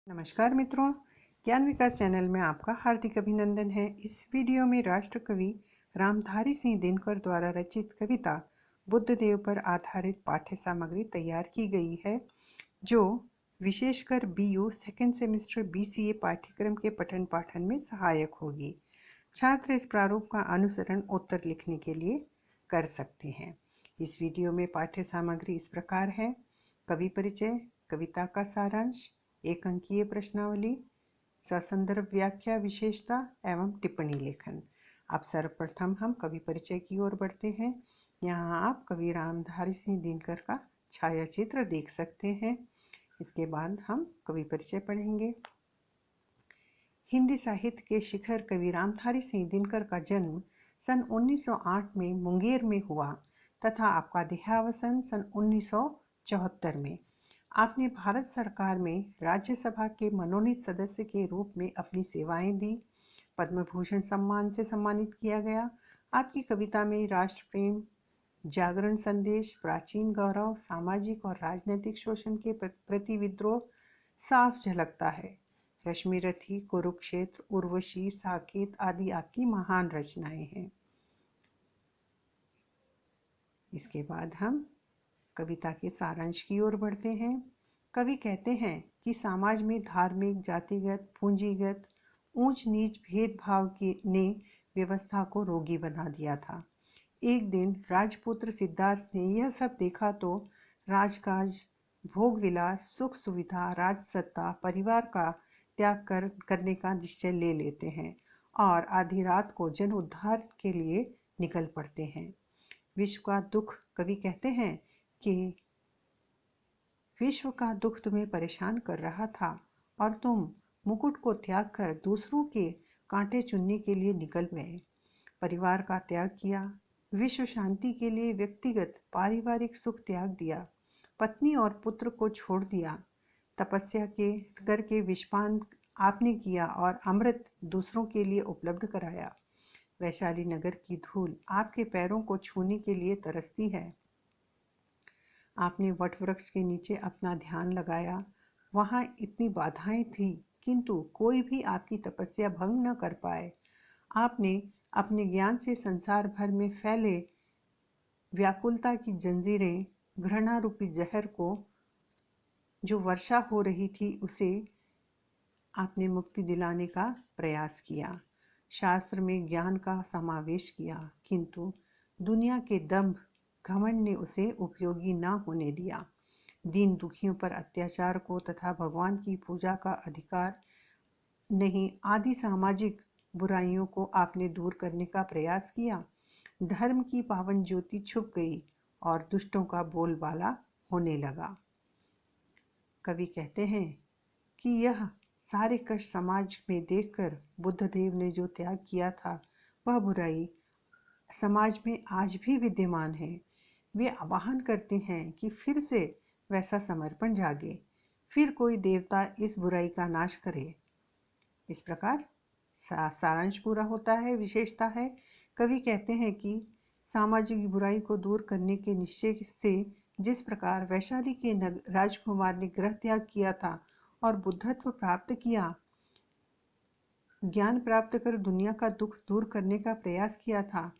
नमस्कार मित्रों, ज्ञान विकास चैनल में आपका हार्दिक अभिनंदन है। इस वीडियो में राष्ट्र कवि रामधारी सिंह दिनकर द्वारा रचित कविता बुद्धदेव पर आधारित पाठ्य सामग्री तैयार की गई है, जो विशेषकर बीयू सेकेंड सेमेस्टर बीसीए पाठ्यक्रम के पठन पाठन में सहायक होगी। छात्र इस प्रारूप का अनुसरण उत्तर लिखने के लिए कर सकते हैं। इस वीडियो में पाठ्य सामग्री इस प्रकार है: कवि परिचय, कविता का सारांश, एक अंकीय प्रश्नावली, ससंदर्भ व्याख्या, विशेषता एवं टिप्पणी लेखन। अब सर्वप्रथम हम कवि परिचय की ओर बढ़ते हैं। यहाँ आप कवि रामधारी सिंह दिनकर का छायाचित्र देख सकते हैं। इसके बाद हम कवि परिचय पढ़ेंगे। हिंदी साहित्य के शिखर कवि रामधारी सिंह दिनकर का जन्म सन 1908 में मुंगेर में हुआ तथा आपका देहावसान सन 1974 में। आपने भारत सरकार में राज्यसभा के मनोनीत सदस्य के रूप में अपनी सेवाएं दी। पद्म भूषण सम्मान से सम्मानित किया गया। आपकी कविता में राष्ट्र प्रेम, जागरण संदेश, प्राचीन गौरव, सामाजिक और राजनीतिक शोषण के प्रति विद्रोह साफ झलकता है। रश्मिरथी, कुरुक्षेत्र, उर्वशी, साकेत आदि आपकी महान रचनाएं हैं। इसके बाद हम कविता के सारांश की ओर बढ़ते हैं। कवि कहते हैं कि समाज में धार्मिक, जातिगत, पूंजीगत, ऊंच नीच भेदभाव ने व्यवस्था को रोगी बना दिया था। एक दिन राजपुत्र सिद्धार्थ ने यह सब देखा तो राजकाज, भोग विलास, सुख सुविधा, राजसत्ता, परिवार का त्याग करने का निश्चय ले लेते हैं और आधी रात को जन उद्धार के लिए निकल पड़ते हैं। विश्व का दुख, कवि कहते हैं कि विश्व का दुख तुम्हें परेशान कर रहा था और तुम मुकुट को त्याग कर दूसरों के कांटे चुनने के लिए निकल गए। परिवार का त्याग किया, विश्व शांति के लिए व्यक्तिगत पारिवारिक सुख त्याग दिया, पत्नी और पुत्र को छोड़ दिया, तपस्या के करके विषपान आपने किया और अमृत दूसरों के लिए उपलब्ध कराया। वैशाली नगर की धूल आपके पैरों को छूने के लिए तरसती है। आपने वटवृक्ष के नीचे अपना ध्यान लगाया। वहाँ इतनी बाधाएं थी, किंतु कोई भी आपकी तपस्या भंग न कर पाए। आपने अपने ज्ञान से संसार भर में फैले व्याकुलता की जंजीरें, घृणा रूपी जहर को जो वर्षा हो रही थी, उसे आपने मुक्ति दिलाने का प्रयास किया। शास्त्र में ज्ञान का समावेश किया, किंतु दुनिया के दंभ, घमंड ने उसे उपयोगी न होने दिया। दीन दुखियों पर अत्याचार को तथा भगवान की पूजा का अधिकार नहीं आदि सामाजिक बुराइयों को आपने दूर करने का प्रयास किया। धर्म की पावन ज्योति छुप गई और दुष्टों का बोलबाला होने लगा। कवि कहते हैं कि यह सारे कष्ट समाज में देखकर बुद्धदेव ने जो त्याग किया था, वह बुराई समाज में आज भी विद्यमान है। वे आह्वान करते हैं कि फिर से वैसा समर्पण जागे, फिर कोई देवता इस बुराई का नाश करे। इस प्रकार सारांश पूरा होता है। विशेषता है, कवि कहते हैं कि सामाजिक बुराई को दूर करने के निश्चय से जिस प्रकार वैशाली के राजकुमार ने गृह त्याग किया था और बुद्धत्व प्राप्त किया, ज्ञान प्राप्त कर दुनिया का दुख दूर करने का प्रयास किया था,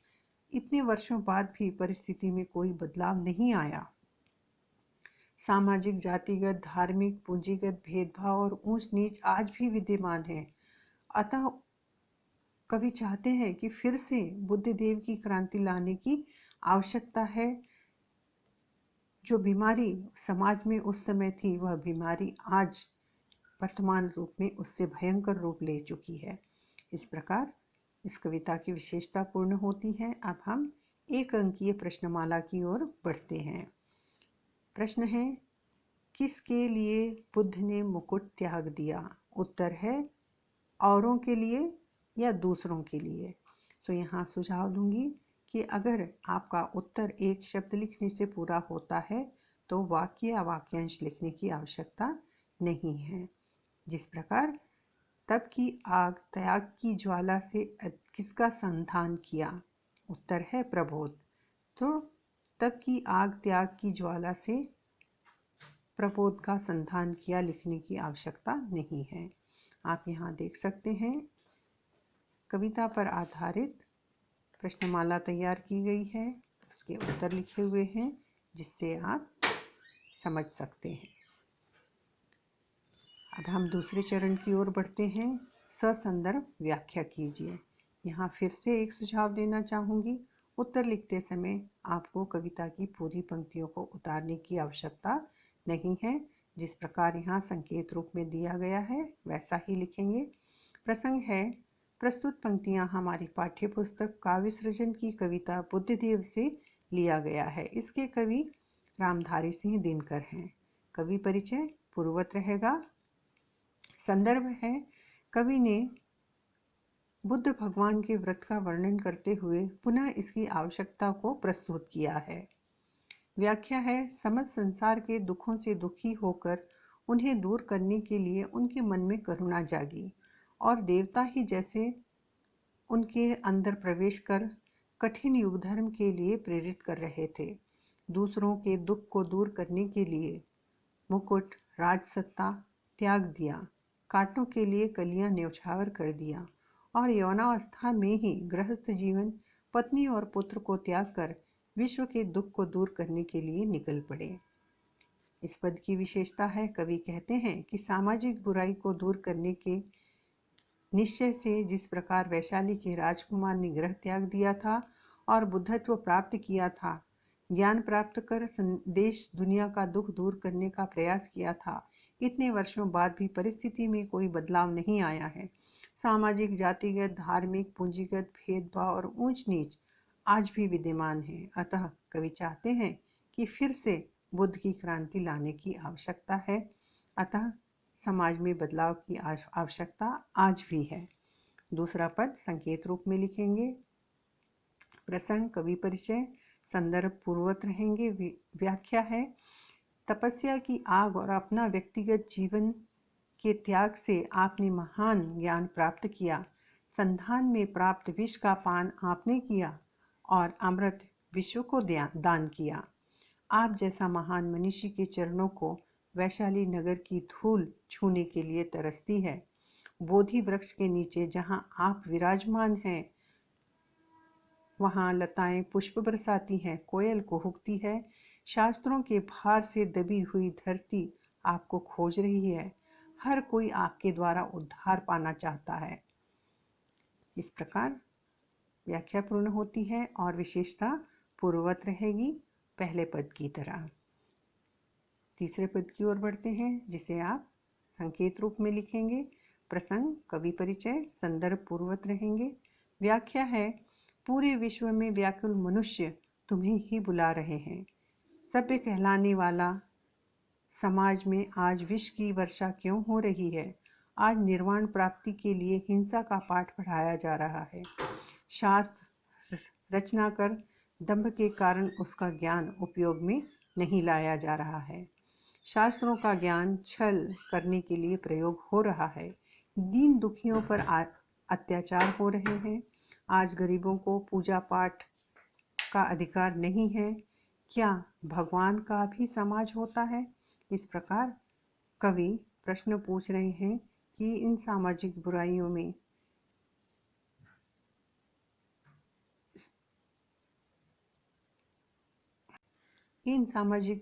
इतने वर्षों बाद भी परिस्थिति में कोई बदलाव नहीं आया। सामाजिक, जातिगत, धार्मिक, पूंजीगत भेदभाव और ऊंच नीच आज भी विद्यमान है। अतः कवि चाहते हैं कि फिर से बुद्धदेव की क्रांति लाने की आवश्यकता है। जो बीमारी समाज में उस समय थी, वह बीमारी आज वर्तमान रूप में उससे भयंकर रूप ले चुकी है। इस प्रकार इस कविता की विशेषता पूर्ण होती है। अब हम एक अंकीय प्रश्नमाला की ओर बढ़ते हैं। प्रश्न है, किसके लिए बुद्ध ने मुकुट त्याग दिया? उत्तर है, औरों के लिए या दूसरों के लिए। यहाँ सुझाव दूंगी कि अगर आपका उत्तर एक शब्द लिखने से पूरा होता है तो वाक्य या वाक्यांश लिखने की आवश्यकता नहीं है। जिस प्रकार तब की आग त्याग की ज्वाला से किसका संधान किया? उत्तर है प्रबोध। तो तब की आग त्याग की ज्वाला से प्रबोध का संधान किया लिखने की आवश्यकता नहीं है। आप यहाँ देख सकते हैं कविता पर आधारित प्रश्नमाला तैयार की गई है, उसके उत्तर लिखे हुए हैं जिससे आप समझ सकते हैं। अब हम दूसरे चरण की ओर बढ़ते हैं। ससंदर्भ व्याख्या कीजिए। यहाँ फिर से एक सुझाव देना चाहूँगी। उत्तर लिखते समय आपको कविता की पूरी पंक्तियों को उतारने की आवश्यकता नहीं है। जिस प्रकार यहाँ संकेत रूप में दिया गया है वैसा ही लिखेंगे। प्रसंग है, प्रस्तुत पंक्तियाँ हमारी पाठ्य पुस्तक काव्य सृजन की कविता बुद्धदेव से लिया गया है। इसके कवि रामधारी सिंह दिनकर हैं। कवि परिचय पूर्ववत रहेगा। संदर्भ है, कवि ने बुद्ध भगवान के व्रत का वर्णन करते हुए पुनः इसकी आवश्यकता को प्रस्तुत किया है। व्याख्या है, समस्त संसार के दुखों से दुखी होकर उन्हें दूर करने के लिए उनके मन में करुणा जागी और देवता ही जैसे उनके अंदर प्रवेश कर कठिन युग धर्म के लिए प्रेरित कर रहे थे। दूसरों के दुख को दूर करने के लिए मुकुट, राजसत्ता त्याग दिया, कांटों के लिए कलियां न्यौछावर कर दिया और यौनावस्था में ही गृहस्थ जीवन, पत्नी और पुत्र को त्याग कर विश्व के दुख को दूर करने के लिए निकल पड़े। इस पद की विशेषता है, कवि कहते हैं कि सामाजिक बुराई को दूर करने के निश्चय से जिस प्रकार वैशाली के राजकुमार ने गृह त्याग दिया था और बुद्धत्व प्राप्त किया था, ज्ञान प्राप्त कर देश दुनिया का दुख दूर करने का प्रयास किया था, इतने वर्षों बाद भी परिस्थिति में कोई बदलाव नहीं आया है। सामाजिक, जातिगत, धार्मिक, पूंजीगत भेदभाव और ऊंच नीच आज भी विद्यमान है। अतः कवि चाहते हैं कि फिर से बुद्ध की क्रांति लाने की आवश्यकता है। अतः समाज में बदलाव की आवश्यकता आज भी है। दूसरा पद संकेत रूप में लिखेंगे। प्रसंग, कवि परिचय, संदर्भ पूर्ववत रहेंगे। व्याख्या है, तपस्या की आग और अपना व्यक्तिगत जीवन के त्याग से आपने महान ज्ञान प्राप्त किया। संधान में प्राप्त विष का पान आपने किया और अमृत विश्व को दान किया। आप जैसा महान मनुष्य के चरणों को वैशाली नगर की धूल छूने के लिए तरसती है। बोधि वृक्ष के नीचे जहां आप विराजमान हैं, वहां लताएं पुष्प बरसाती हैं, कोयल कुहुकती है। शास्त्रों के भार से दबी हुई धरती आपको खोज रही है। हर कोई आपके द्वारा उद्धार पाना चाहता है। इस प्रकार व्याख्या पूर्ण होती है और विशेषता पूर्ववत रहेगी पहले पद की तरह। तीसरे पद की ओर बढ़ते हैं जिसे आप संकेत रूप में लिखेंगे। प्रसंग, कवि परिचय, संदर्भ पूर्ववत रहेंगे। व्याख्या है, पूरे विश्व में व्याकुल मनुष्य तुम्हें ही बुला रहे हैं। सभ्य कहलाने वाला समाज में आज विष की वर्षा क्यों हो रही है? आज निर्वाण प्राप्ति के लिए हिंसा का पाठ पढ़ाया जा रहा है। शास्त्र रचना कर दंभ के कारण उसका ज्ञान उपयोग में नहीं लाया जा रहा है। शास्त्रों का ज्ञान छल करने के लिए प्रयोग हो रहा है। दीन दुखियों पर अत्याचार हो रहे हैं। आज गरीबों को पूजा पाठ का अधिकार नहीं है। क्या भगवान का भी समाज होता है? इस प्रकार कवि प्रश्न पूछ रहे हैं कि इन सामाजिक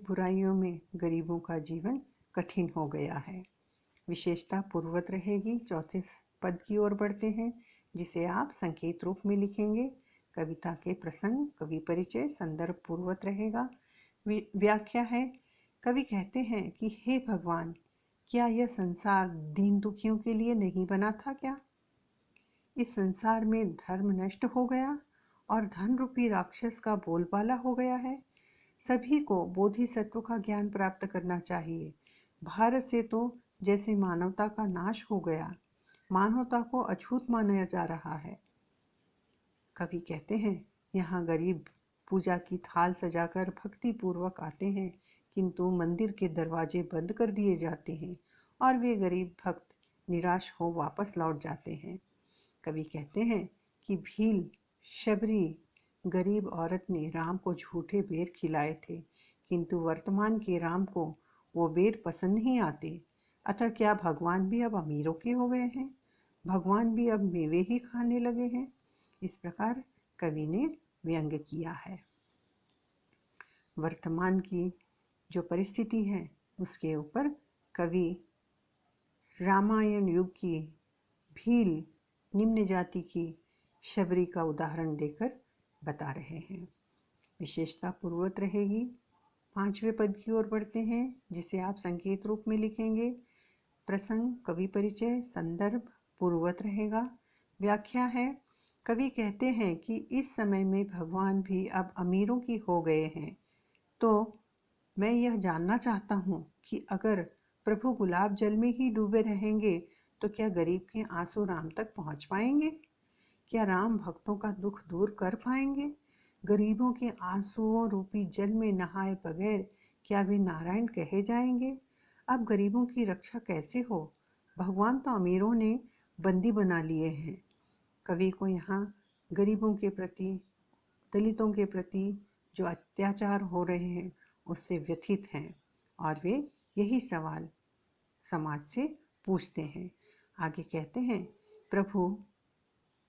बुराइयों में गरीबों का जीवन कठिन हो गया है। विशेषता पूर्ववत रहेगी। चौथे पद की ओर बढ़ते हैं जिसे आप संकेत रूप में लिखेंगे। कविता के प्रसंग, कवि परिचय, संदर्भ पूर्ववत रहेगा। व्याख्या है, कवि कहते हैं कि हे भगवान, क्या यह संसार दीन दुखियों के लिए नहीं बना था क्या? इस संसार में धर्म नष्ट हो गया और धन रूपी राक्षस का बोलबाला हो गया है। सभी को बोधिसत्व का ज्ञान प्राप्त करना चाहिए। भारत से तो जैसे मानवता का नाश हो गया, मानवता को अछूत माना जा रहा है। कवि कहते हैं, यहाँ गरीब पूजा की थाल सजाकर भक्ति पूर्वक आते हैं, किंतु मंदिर के दरवाजे बंद कर दिए जाते हैं और वे गरीब भक्त निराश हो वापस लौट जाते हैं। कवि कहते हैं कि भील शबरी गरीब औरत ने राम को झूठे बेर खिलाए थे, किंतु वर्तमान के राम को वो बेर पसंद नहीं आते। अतः क्या भगवान भी अब अमीरों के हो गए हैं? भगवान भी अब मेवे ही खाने लगे हैं? इस प्रकार कवि ने व्यंग्य किया है। वर्तमान की जो परिस्थिति है उसके ऊपर कवि रामायण युग की भील निम्न जाति की शबरी का उदाहरण देकर बता रहे हैं। विशेषता पूर्ववत रहेगी। 5वें पद की ओर बढ़ते हैं, जिसे आप संकेत रूप में लिखेंगे। प्रसंग, कवि परिचय, संदर्भ पूर्ववत रहेगा। व्याख्या है, कवि कहते हैं कि इस समय में भगवान भी अब अमीरों की हो गए हैं। तो मैं यह जानना चाहता हूँ कि अगर प्रभु गुलाब जल में ही डूबे रहेंगे तो क्या गरीब के आंसू राम तक पहुँच पाएंगे? क्या राम भक्तों का दुख दूर कर पाएंगे? गरीबों के आंसुओं रूपी जल में नहाए बगैर क्या वे नारायण कहे जाएंगे? अब गरीबों की रक्षा कैसे हो? भगवान तो अमीरों ने बंदी बना लिए हैं। कवि को यहाँ गरीबों के प्रति, दलितों के प्रति जो अत्याचार हो रहे हैं उससे व्यथित हैं और वे यही सवाल समाज से पूछते हैं। आगे कहते हैं, प्रभु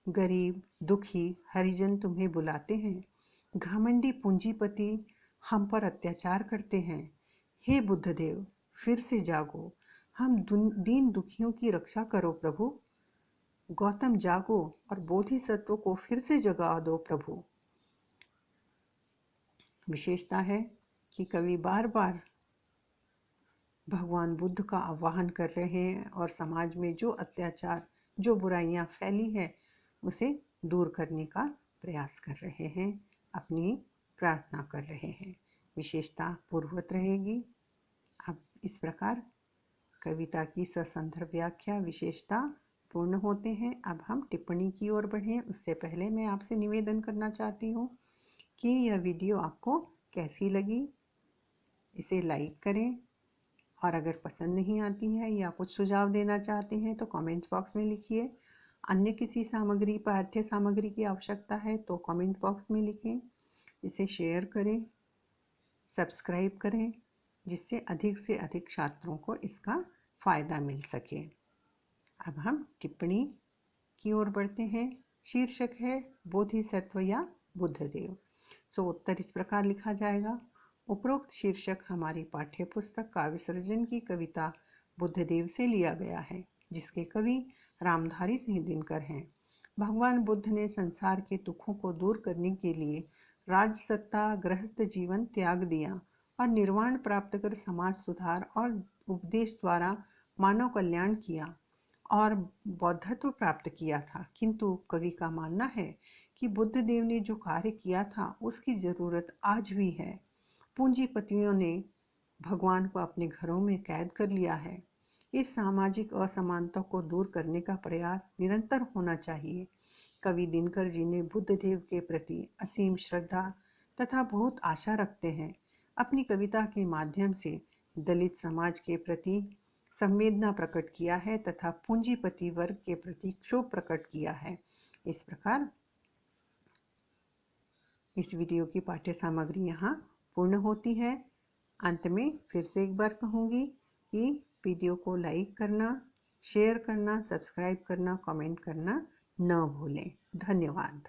गरीब, दुखी, हरिजन तुम्हें बुलाते हैं। घमंडी पूंजीपति हम पर अत्याचार करते हैं। हे बुद्धदेव, फिर से जागो, हम दीन दुखियों की रक्षा करो प्रभु। गौतम जागो और बोधिसत्व को फिर से जगा दो प्रभु। विशेषता है कि कवि बार बार भगवान बुद्ध का आह्वान कर रहे हैं और समाज में जो अत्याचार, जो बुराइयां फैली है उसे दूर करने का प्रयास कर रहे हैं, अपनी प्रार्थना कर रहे हैं। विशेषता पूर्ववत रहेगी। अब इस प्रकार कविता की ससंदर्भ व्याख्या, विशेषता पूर्ण होते हैं। अब हम टिप्पणी की ओर बढ़ें। उससे पहले मैं आपसे निवेदन करना चाहती हूँ कि यह वीडियो आपको कैसी लगी, इसे लाइक करें और अगर पसंद नहीं आती है या कुछ सुझाव देना चाहते हैं तो कमेंट बॉक्स में लिखिए। अन्य किसी सामग्री, पाठ्य सामग्री की आवश्यकता है तो कमेंट बॉक्स में लिखें। इसे शेयर करें, सब्सक्राइब करें, जिससे अधिक से अधिक छात्रों को इसका फ़ायदा मिल सके। अब हम टिप्पणी की ओर बढ़ते हैं। शीर्षक है बोधिसत्व या बुद्धदेव। उत्तर इस प्रकार लिखा जाएगा। उपरोक्त शीर्षक हमारी पाठ्य पुस्तक काव्य सृजन की कविता बुद्धदेव से लिया गया है, जिसके कवि रामधारी सिंह दिनकर हैं। भगवान बुद्ध ने संसार के दुखों को दूर करने के लिए राजसत्ता, गृहस्थ जीवन त्याग दिया और निर्वाण प्राप्त कर समाज सुधार और उपदेश द्वारा मानव कल्याण किया और बौद्धत्व प्राप्त किया था। किंतु कवि का मानना है कि बुद्धदेव ने जो कार्य किया था उसकी ज़रूरत आज भी है। पूंजीपतियों ने भगवान को अपने घरों में कैद कर लिया है। इस सामाजिक असमानता को दूर करने का प्रयास निरंतर होना चाहिए। कवि दिनकर जी ने बुद्धदेव के प्रति असीम श्रद्धा तथा बहुत आशा रखते हैं। अपनी कविता के माध्यम से दलित समाज के प्रति संवेदना प्रकट किया है तथा पूंजीपति वर्ग के प्रति क्षोभ प्रकट किया है। इस प्रकार इस वीडियो की पाठ्य सामग्री यहाँ पूर्ण होती है। अंत में फिर से एक बार कहूँगी कि वीडियो को लाइक करना, शेयर करना, सब्सक्राइब करना, कमेंट करना न भूलें। धन्यवाद।